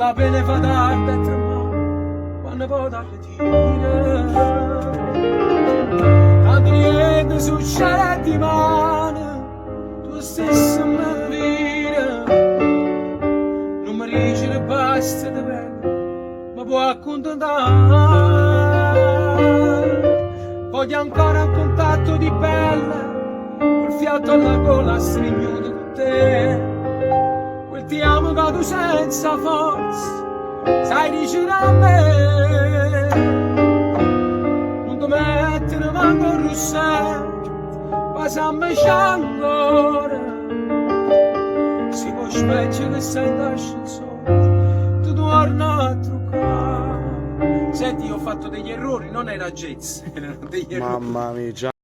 la pena fa tardi e tremare quando poi t'arritiri. Tanto niente succede di mano, tu stesso mi vedi. Non mi dici che basta di bene, ma può accontentare. Voglio ancora un contatto di pelle, col fiato alla gola stringuto con te. Quel ti amo che tu senza forza sai dicere a me. Non ti mettere manco un rossetto, passiamo ancora. Si può specie che sei in ascensore, tu torna a truccare. Senti, io ho fatto degli errori, non era jazz, erano degli errori. Mamma mia, già.